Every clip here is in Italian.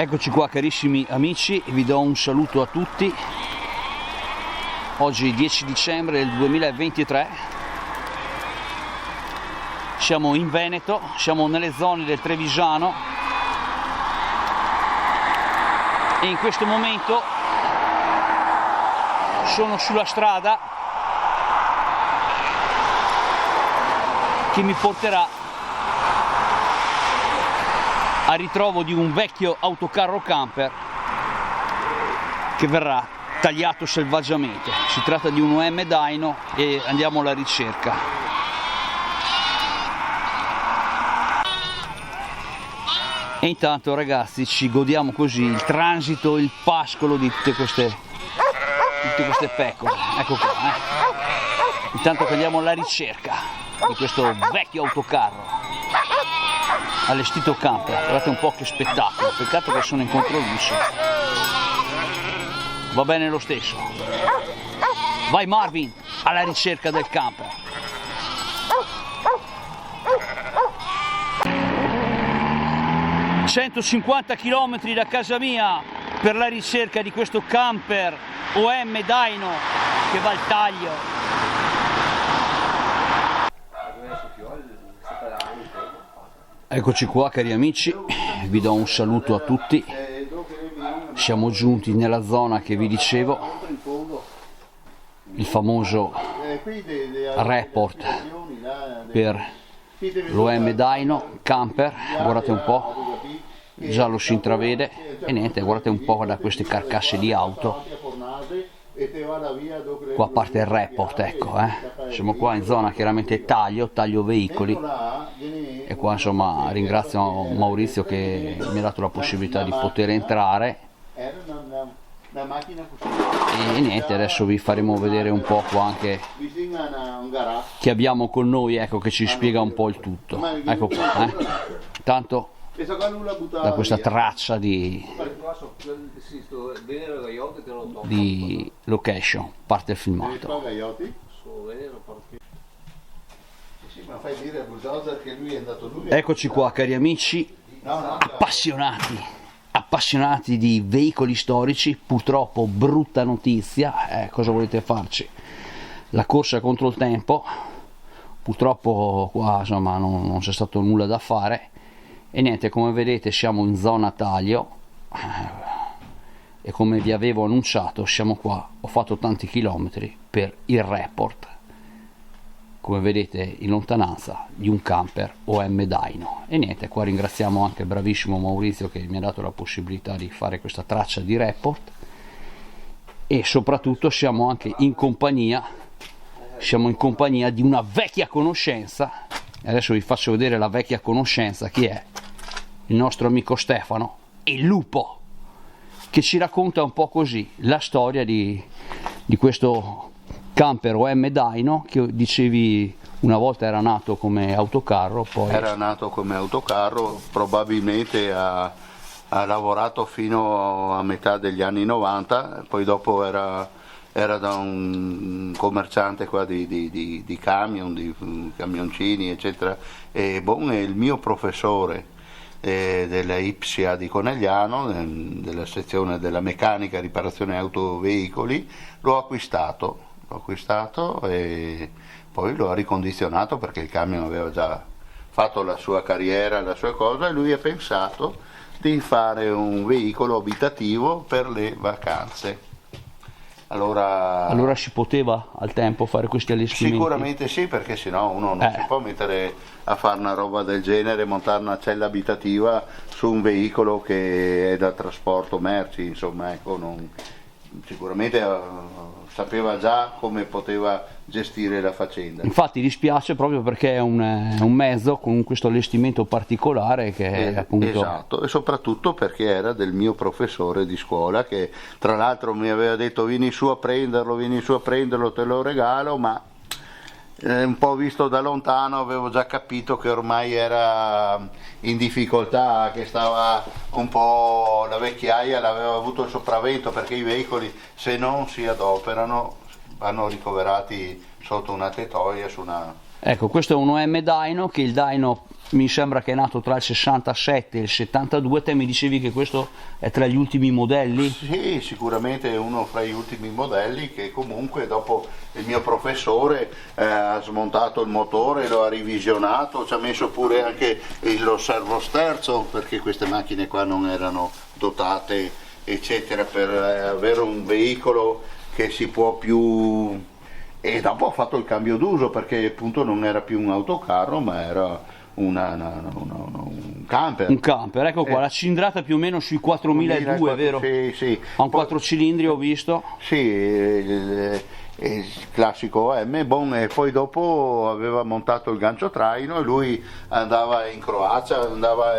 Eccoci qua carissimi amici, vi do un saluto a tutti. Oggi 10 dicembre del 2023, siamo in Veneto, siamo nelle zone del Trevigiano e in questo momento sono sulla strada che mi porterà a ritrovo di un vecchio autocarro camper che verrà tagliato selvaggiamente. Si tratta di un OM Dyno e andiamo alla ricerca. E intanto ragazzi ci godiamo così il transito, il pascolo di tutte queste pecore. Ecco qua, Intanto che andiamo alla ricerca di questo vecchio autocarro allestito camper. Guardate un po' che spettacolo, peccato che sono in controluce, va bene lo stesso. Vai Marvin alla ricerca del camper. «150 km da casa mia per la ricerca di questo camper OM Dyno che va al taglio». Eccoci qua cari amici, vi do un saluto a tutti, siamo giunti nella zona che vi dicevo, il famoso report per l'OM Dyno camper, guardate un po', già lo si intravede e niente, guardate un po' da queste carcasse di auto. Qua parte il report, ecco, siamo qua in zona chiaramente taglio veicoli e qua insomma ringrazio Maurizio che mi ha dato la possibilità di poter entrare e niente, adesso vi faremo vedere un po' qua anche che abbiamo con noi, ecco, che ci spiega un po' il tutto, ecco qua, tanto da questa traccia di location parte il filmato. Eccoci qua cari amici, appassionati di veicoli storici. Purtroppo brutta notizia, cosa volete farci, la corsa contro il tempo, purtroppo qua insomma non c'è stato nulla da fare. E niente, come vedete siamo in zona taglio e come vi avevo annunciato siamo qua, ho fatto tanti chilometri per il report, come vedete in lontananza, di un camper OM Dyno. E niente, qua ringraziamo anche il bravissimo Maurizio che mi ha dato la possibilità di fare questa traccia di report e soprattutto siamo anche in compagnia di una vecchia conoscenza. Adesso vi faccio vedere la vecchia conoscenza, chi è? Il nostro amico Stefano, il lupo, che ci racconta un po' così la storia di questo camper OM Dyno che dicevi una volta era nato come autocarro, poi era nato come autocarro, probabilmente ha lavorato fino a metà degli anni 90, poi dopo era da un commerciante qua di camion, di camioncini eccetera, e è il mio professore della IPSIA di Conegliano, della sezione della meccanica riparazione autoveicoli, l'ho acquistato e poi l'ho ricondizionato perché il camion aveva già fatto la sua carriera, la sua cosa, e lui ha pensato di fare un veicolo abitativo per le vacanze. Allora si poteva al tempo fare questi allestimenti? Sicuramente sì, perché sennò uno non si può mettere a fare una roba del genere, montare una cella abitativa su un veicolo che è da trasporto merci, insomma, ecco, sicuramente sapeva già come poteva gestire la faccenda. Infatti dispiace proprio perché è un mezzo con questo allestimento particolare che è appunto... Esatto, e soprattutto perché era del mio professore di scuola che tra l'altro mi aveva detto vieni su a prenderlo, te lo regalo, ma un po' visto da lontano avevo già capito che ormai era in difficoltà, che stava un po', la vecchiaia l'aveva avuto il sopravvento, perché i veicoli se non si adoperano vanno ricoverati sotto una tettoia su una... Ecco, questo è un OM Dyno che il dyno mi sembra che è nato tra il 67 e il 72, te mi dicevi che questo è tra gli ultimi modelli? Sì, sicuramente è uno fra gli ultimi modelli che comunque dopo il mio professore ha smontato il motore, lo ha revisionato, ci ha messo pure anche lo servosterzo perché queste macchine qua non erano dotate eccetera per avere un veicolo che si può più... E dopo ho fatto il cambio d'uso perché appunto non era più un autocarro ma era un camper. Un camper, ecco qua, la cilindrata più o meno sui 4002, vero? Sì, sì. Ha un 4 cilindri, ho visto. Sì, il classico M, e poi dopo aveva montato il gancio traino e lui andava in Croazia, andava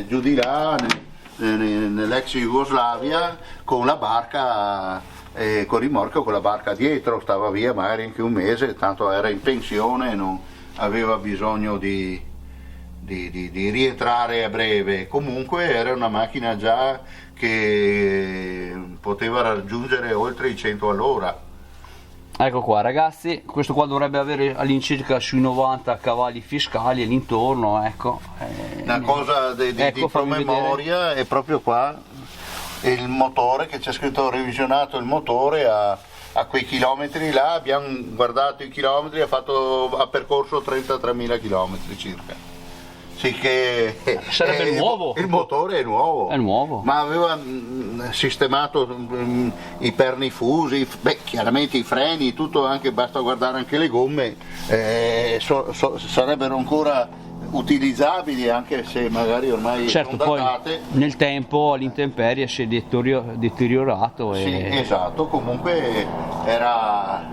giù di là, nell'ex Jugoslavia, con la barca. Con rimorchio con la barca dietro, stava via magari anche un mese, tanto era in pensione e non aveva bisogno di rientrare a breve. Comunque era una macchina già che poteva raggiungere oltre i 100 all'ora. Ecco qua ragazzi, questo qua dovrebbe avere all'incirca sui 90 cavalli fiscali e l'intorno, ecco. Una cosa di promemoria è proprio qua. Il motore che c'è scritto revisionato il motore a quei chilometri là, abbiamo guardato i chilometri, ha percorso 33.000 chilometri circa. Sì, che sarebbe nuovo. Il motore è nuovo. È nuovo. Ma aveva sistemato i perni fusi, chiaramente i freni, tutto, anche basta guardare anche le gomme, sarebbero ancora utilizzabili anche se magari ormai certo, sono datate. Poi nel tempo all'intemperie si è deteriorato e... Sì, esatto, comunque era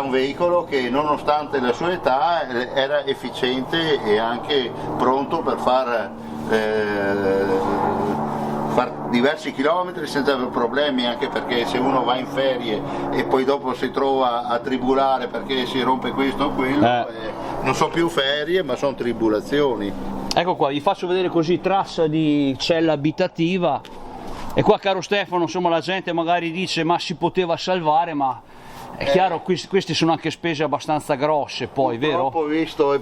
un veicolo che nonostante la sua età era efficiente e anche pronto per far diversi chilometri senza avere problemi, anche perché se uno va in ferie e poi dopo si trova a tribulare perché si rompe questo o quello, non sono più ferie ma sono tribulazioni. Ecco qua, vi faccio vedere così traccia di cella abitativa e qua, caro Stefano, insomma la gente magari dice ma si poteva salvare, ma è chiaro, queste sono anche spese abbastanza grosse poi, vero? Ho visto, ha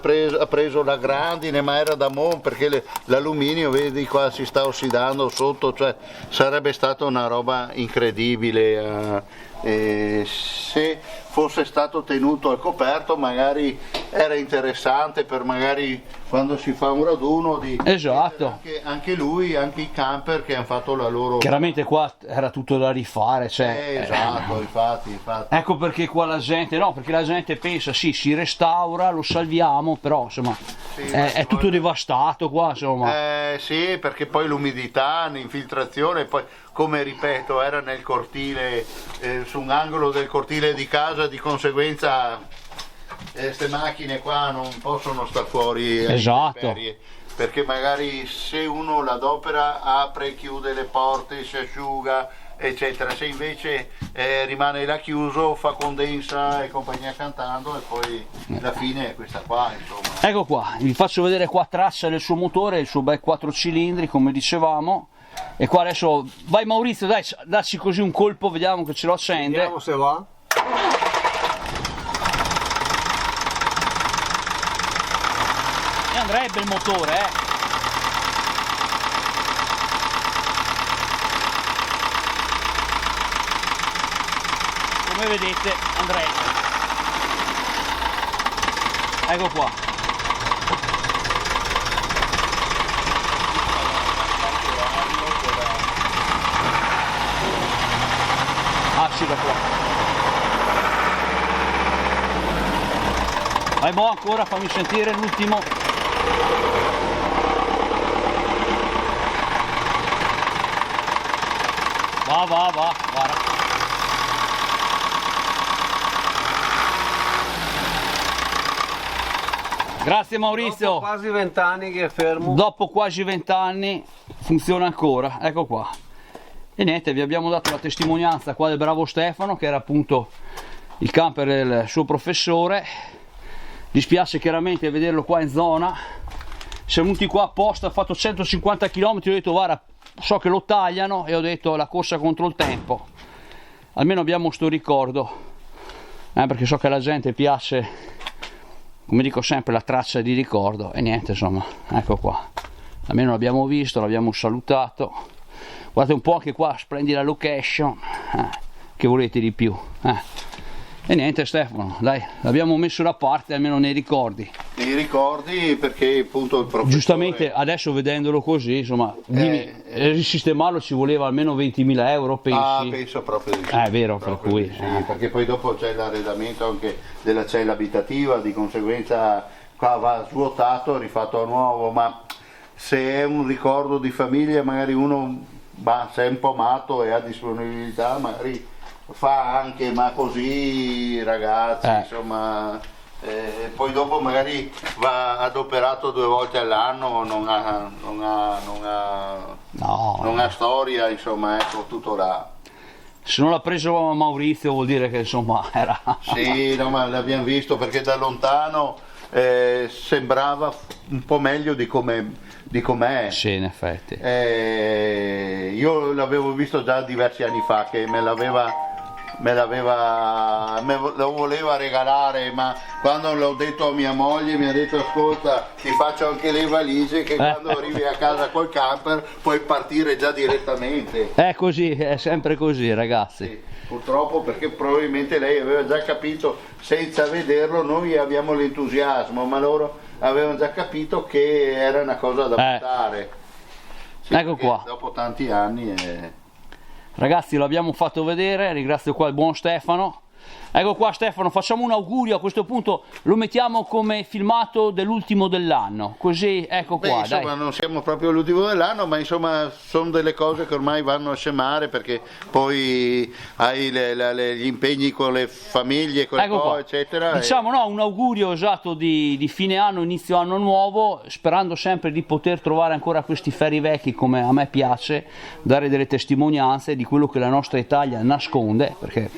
preso la grandine, ma era da mon, perché l'alluminio, vedi qua, si sta ossidando sotto, cioè sarebbe stata una roba incredibile. Se fosse stato tenuto al coperto magari era interessante per magari quando si fa un raduno di esatto. Anche lui, anche i camper che hanno fatto la loro... Chiaramente qua era tutto da rifare, cioè, esatto, infatti. Ecco perché qua la gente, no, perché la gente pensa sì, si restaura, lo salviamo, però insomma sì, è tutto devastato qua, insomma. Sì, perché poi l'umidità, l'infiltrazione, poi come ripeto era nel cortile, su un angolo del cortile di casa, di conseguenza queste macchine qua non possono star fuori, esatto, perché magari se uno l'adopera apre e chiude le porte, si asciuga eccetera, se invece rimane là chiuso fa condensa e compagnia cantando e poi la fine è questa qua, insomma. Ecco qua, vi faccio vedere qua traccia del suo motore, il suo bel 4 cilindri come dicevamo. E qua adesso, vai Maurizio, dai, dacci così un colpo, vediamo che ce lo accende. Vediamo se va. E andrebbe il motore, Come vedete andrebbe. Ecco qua. Da qua. Vai boh, ancora, fammi sentire l'ultimo. Va, guarda. Grazie Maurizio. Dopo quasi 20 anni che è fermo. Dopo quasi 20 anni funziona ancora, ecco qua. E niente, vi abbiamo dato la testimonianza qua del bravo Stefano, che era appunto il camper del suo professore. Dispiace chiaramente vederlo qua in zona. Siamo venuti qua apposta, ha fatto 150 km, ho detto guarda, so che lo tagliano, e ho detto la corsa contro il tempo. Almeno abbiamo sto ricordo, perché so che alla gente piace come dico sempre, la traccia di ricordo. E niente, insomma, ecco qua, almeno l'abbiamo visto, l'abbiamo salutato. Guardate un po' anche qua, splendida location, che volete di più, E niente Stefano, dai, l'abbiamo messo da parte almeno nei ricordi. Nei ricordi, perché appunto il professore... Giustamente adesso vedendolo così, insomma, risistemarlo ci voleva almeno 20.000 euro, pensi? Ah, penso proprio di sì. È vero, per Proprio cui... di sì, perché poi dopo c'è l'arredamento anche della cella abitativa, di conseguenza qua va svuotato, rifatto a nuovo, ma se è un ricordo di famiglia magari uno, se è un po' matto e ha disponibilità, magari fa anche, ma così ragazzi, insomma, poi dopo magari va adoperato 2 volte all'anno, non ha storia, insomma, ecco, tutto là. Se non l'ha preso Maurizio vuol dire che insomma era... Sì, no, ma l'abbiamo visto perché da lontano sembrava un po' meglio di com'è. Sì, in effetti. Io l'avevo visto già diversi anni fa che me lo voleva regalare, ma quando l'ho detto a mia moglie mi ha detto: ascolta, ti faccio anche le valigie che quando arrivi a casa col camper puoi partire già direttamente. È così, è sempre così, ragazzi. Sì, purtroppo, perché probabilmente lei aveva già capito senza vederlo. Noi abbiamo l'entusiasmo, ma loro avevano già capito che era una cosa da buttare. Sì, ecco qua, dopo tanti anni ragazzi, lo abbiamo fatto vedere, ringrazio qua il buon Stefano. Ecco qua Stefano, facciamo un augurio, a questo punto lo mettiamo come filmato dell'ultimo dell'anno, così ecco qua. Insomma, dai. Non siamo proprio all'ultimo dell'anno, ma insomma sono delle cose che ormai vanno a scemare, perché poi hai gli impegni con le famiglie, con ecco le qua, cose, eccetera. Diciamo no, un augurio esatto di fine anno, inizio anno nuovo, sperando sempre di poter trovare ancora questi ferri vecchi, come a me piace, dare delle testimonianze di quello che la nostra Italia nasconde, perché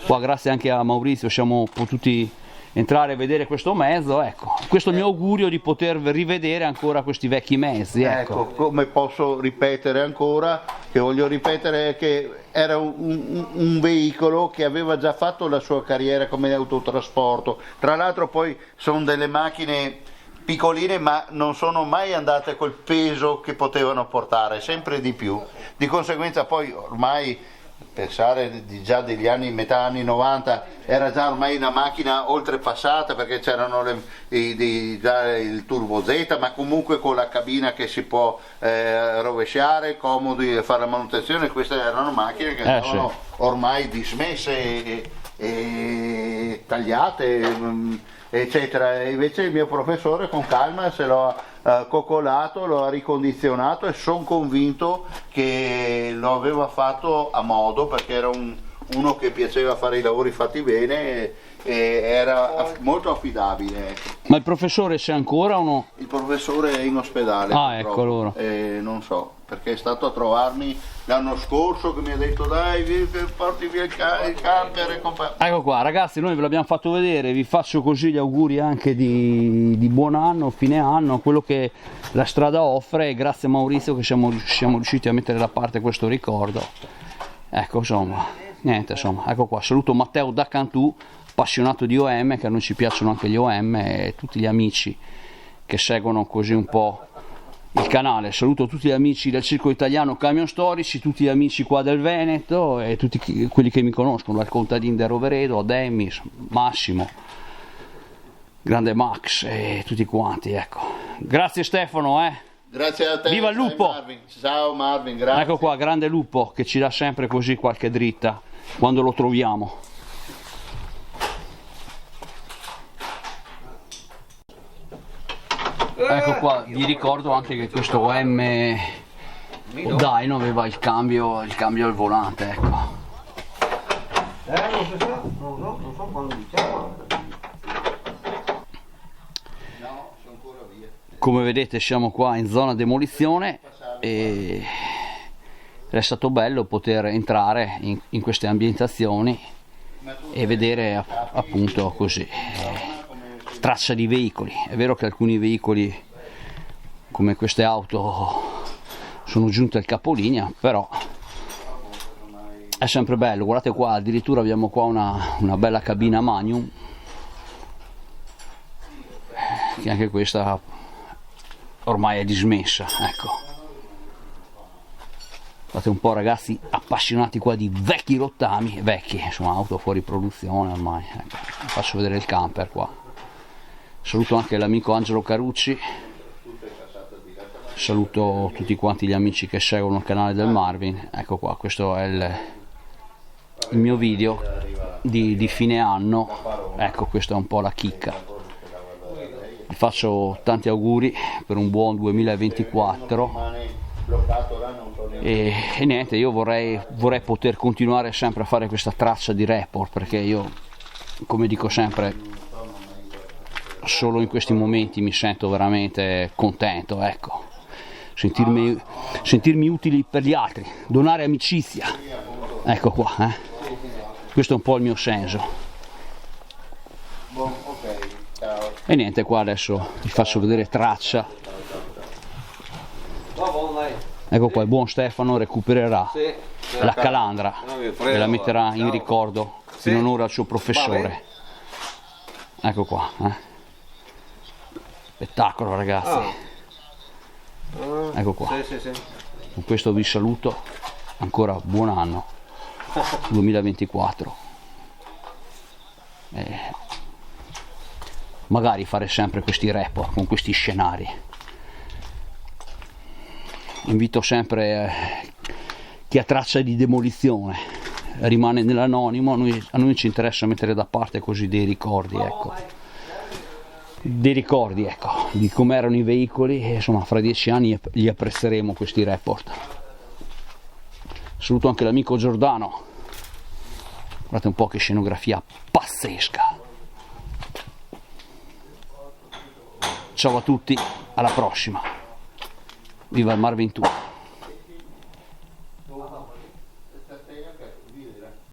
qua grazie anche a Maurizio siamo potuti entrare e vedere questo mezzo. Ecco, questo è il mio augurio, di poter rivedere ancora questi vecchi mezzi. Ecco, come posso ripetere ancora, che voglio ripetere, che era un veicolo che aveva già fatto la sua carriera come autotrasporto. Tra l'altro poi sono delle macchine piccoline, ma non sono mai andate col peso che potevano portare, sempre di più. Di conseguenza poi ormai, pensare già degli anni, metà anni 90, era già ormai una macchina oltrepassata, perché c'erano già il Turbo Z, ma comunque con la cabina che si può rovesciare, comodi a fare la manutenzione. Queste erano macchine che erano ormai dismesse e tagliate, eccetera. E invece il mio professore con calma se lo ha coccolato, lo ha ricondizionato, e sono convinto che lo aveva fatto a modo, perché era uno che piaceva fare i lavori fatti bene e era molto affidabile. Ma il professore c'è ancora o no? Il professore è in ospedale. Ecco loro. Non so, perché è stato a trovarmi l'anno scorso, che mi ha detto: dai, porti via il camper e Ecco qua ragazzi, noi ve l'abbiamo fatto vedere, vi faccio così gli auguri anche di buon anno, fine anno, quello che la strada offre, e grazie a Maurizio che siamo riusciti a mettere da parte questo ricordo. Ecco, insomma, niente, insomma, ecco qua, saluto Matteo da Cantù, appassionato di OM, che a noi ci piacciono anche gli OM, e tutti gli amici che seguono così un po' il canale. Saluto tutti gli amici del Circolo Italiano Camion Storici, tutti gli amici qua del Veneto e tutti quelli che mi conoscono, dal contadino del Roveredo, Demis, Massimo, grande Max e tutti quanti, ecco. Grazie Stefano, Grazie a te. Viva il lupo! Marvin. Ciao Marvin, grazie. Ecco qua, grande lupo, che ci dà sempre così qualche dritta quando lo troviamo. Ecco qua, vi ricordo anche che questo OM Dyno aveva il cambio al volante, ecco. Non so quando diciamo. No, sono ancora via. Come vedete siamo qua in zona demolizione e è stato bello poter entrare in queste ambientazioni e vedere appunto così traccia di veicoli. È vero che alcuni veicoli come queste auto sono giunte al capolinea, però è sempre bello. Guardate qua, addirittura abbiamo qua una bella cabina Magnum, che anche questa ormai è dismessa, ecco. Guardate un po' ragazzi appassionati qua di vecchi rottami, vecchi, insomma auto fuori produzione ormai, ecco. Faccio vedere il camper qua. Saluto anche l'amico Angelo Carucci, saluto tutti quanti gli amici che seguono il canale del Marvin. Ecco qua, questo è il mio video di fine anno, ecco, questa è un po' la chicca. Vi faccio tanti auguri per un buon 2024 e niente, io vorrei poter continuare sempre a fare questa traccia di report, perché io, come dico sempre, solo in questi momenti mi sento veramente contento, ecco. Sentirmi utili per gli altri, donare amicizia, ecco qua, questo è un po' il mio senso. E niente, qua adesso vi faccio vedere traccia. Ecco qua, il buon Stefano recupererà la calandra e la metterà in ricordo in onore al suo professore. Ecco qua, spettacolo ragazzi. Ecco qua. Con questo vi saluto, ancora buon anno 2024. Magari fare sempre questi report con questi scenari. Invito sempre chi ha traccia di demolizione rimane nell'anonimo, a noi ci interessa mettere da parte così dei ricordi, ecco. Dei ricordi, ecco, di come erano i veicoli, e insomma fra 10 anni li apprezzeremo questi report. Saluto anche l'amico Giordano, guardate un po' che scenografia pazzesca. Ciao a tutti, alla prossima, viva il Marvin 2.